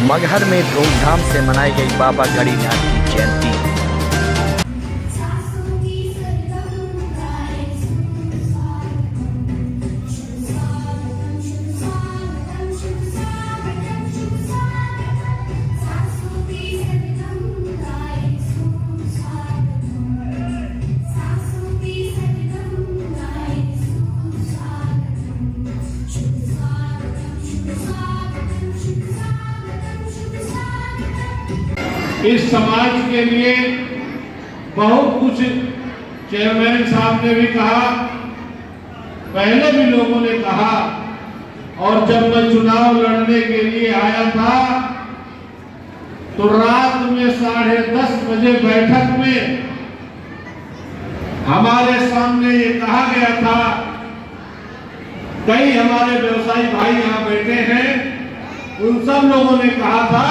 मगहर में धूमधाम से मनाई गई बाबा गणिनाथ की जयंती। इस समाज के लिए बहुत कुछ चेयरमैन साहब ने भी कहा, पहले भी लोगों ने कहा, और जब मैं चुनाव लड़ने के लिए आया था तो रात में 10:30 बजे बैठक में हमारे सामने ये कहा गया था, कई हमारे व्यवसायी भाई यहाँ बैठे हैं, उन सब लोगों ने कहा था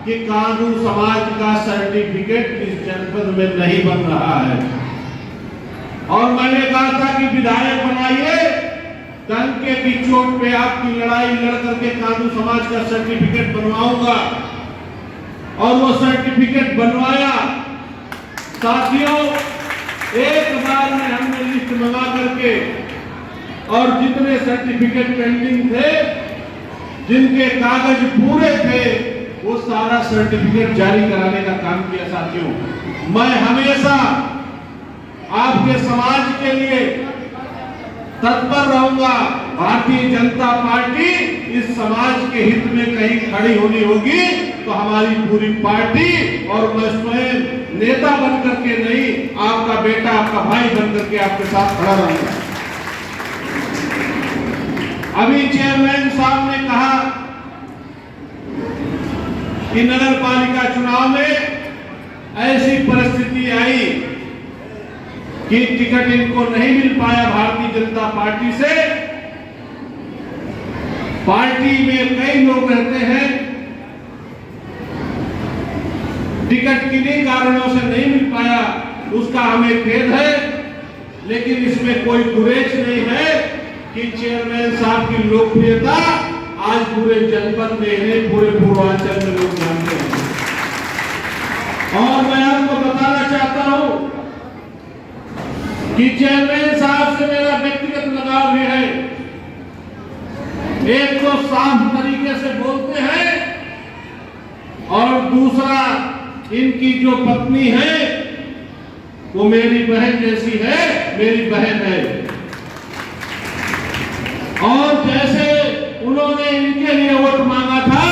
कि कांदू समाज का सर्टिफिकेट इस जनपद में नहीं बन रहा है। और मैंने कहा था कि विधायक बनाइए, डंके की चोट पे आपकी लड़ाई लड़ करके कांदू समाज का सर्टिफिकेट बनवाऊंगा। और वो सर्टिफिकेट बनवाया। साथियों, एक बार में हमने लिस्ट मंगा करके और जितने सर्टिफिकेट पेंडिंग थे, जिनके कागज पूरे थे, वो सारा सर्टिफिकेट जारी कराने का काम किया। साथियों, मैं हमेशा आपके समाज के लिए तत्पर रहूंगा। भारतीय जनता पार्टी इस समाज के हित में कहीं खड़ी होनी होगी तो हमारी पूरी पार्टी, और मैं स्वयं नेता बनकर के नहीं, आपका बेटा, आपका भाई बनकर के आपके साथ खड़ा रहूंगा। अभी चेयरमैन साहब ने कहा कि नगर पालिका चुनाव में ऐसी परिस्थिति आई कि टिकट इनको नहीं मिल पाया भारतीय जनता पार्टी से। पार्टी में कई लोग रहते हैं, टिकट किन्हीं कारणों से नहीं मिल पाया, उसका हमें खेद है, लेकिन इसमें कोई गुरेज नहीं है कि चेयरमैन साहब की लोकप्रियता आज पूरे जनपद में है, पूरे पूर्वांचल में लोग जानते हैं। और मैं आपको बताना चाहता हूं कि चेयरमैन साहब से मेरा व्यक्तिगत लगाव भी है। एक तो साफ तरीके से बोलते हैं, और दूसरा इनकी जो पत्नी है वो मेरी बहन जैसी है, मेरी बहन है। और जैसे उन्होंने इनके लिए वोट मांगा था,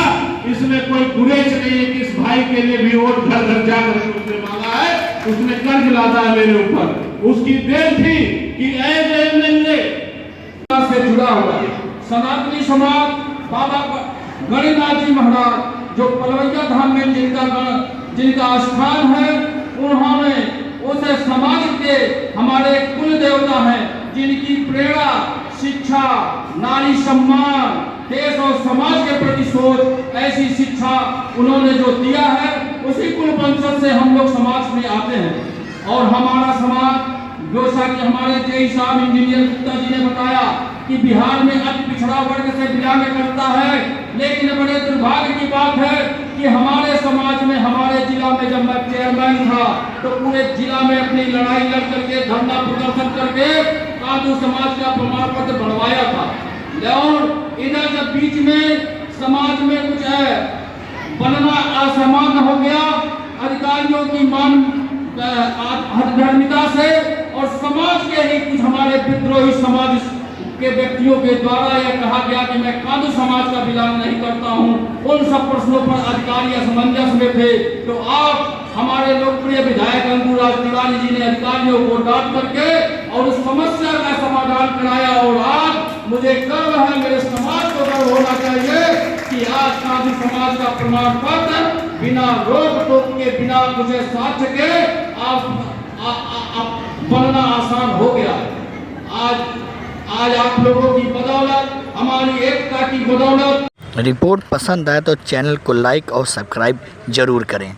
इसमें कोई गुरेज नहीं है कि इस भाई के लिए भी वोट घर घर जाकर उसने मांगा है, उसने कर्ज लादा है मेरे ऊपर। उसकी देन थी कि ऐसे एमएलए से जुड़ा हुआ सनातनी समाज बाबा गणिनाथ जी महाराज जो पलवैया धाम में जिनका स्थान है, उन्होंने उस समाज के हमारे कुल देवता हैं, जिनकी प्रेरणा, शिक्षा, नारी सम्मान, देश और समाज के प्रति सोच, ऐसी शिक्षा उन्होंने जो दिया है, उसी कुल वंशज से हम लोग समाज में आते हैं। और हमारा समाज, जैसा कि हमारे जेई साहब इंजीनियर गुप्ता जी ने बताया कि बिहार में अति पिछड़ा वर्ग से बिलोंग करता है, लेकिन बड़े दुर्भाग्य की बात है कि हमारे समाज में, हमारे जिला में जब मैं चेयरमैन था तो पूरे जिला में अपनी लड़ाई लड़ करके, धरना प्रदर्शन करके कांदू समाज का प्रमाण पत्र बनवाया था। और इधर जब बीच में समाज में कुछ है बनना असामान्य हो गया, अधिकारियों की अधर्मिता से और समाज के ही कुछ हमारे विद्रोही समाज के व्यक्तियों के द्वारा यह कहा गया कि मैं कांदू समाज का बिलोंग नहीं करता हूं। उन सब प्रश्नों पर अधिकारी असमंजस में थे, तो आप हमारे लोकप्रिय विधायक अंकुराज तिवारी जी ने अधिकारियों को डांट करके और उस समस्या का समाधान कराया। और आज मुझे गर्व है, मेरे समाज को गर्व होना चाहिए कि आज कांदू समाज का प्रमाण पत्र बिना रोक टोक के, बिना कुछ साक्ष्य के बनना आसान हो गया। आज आप लोगों की बदौलत, हमारी एकता की बदौलत। रिपोर्ट पसंद आए तो चैनल को लाइक और सब्सक्राइब जरूर करें।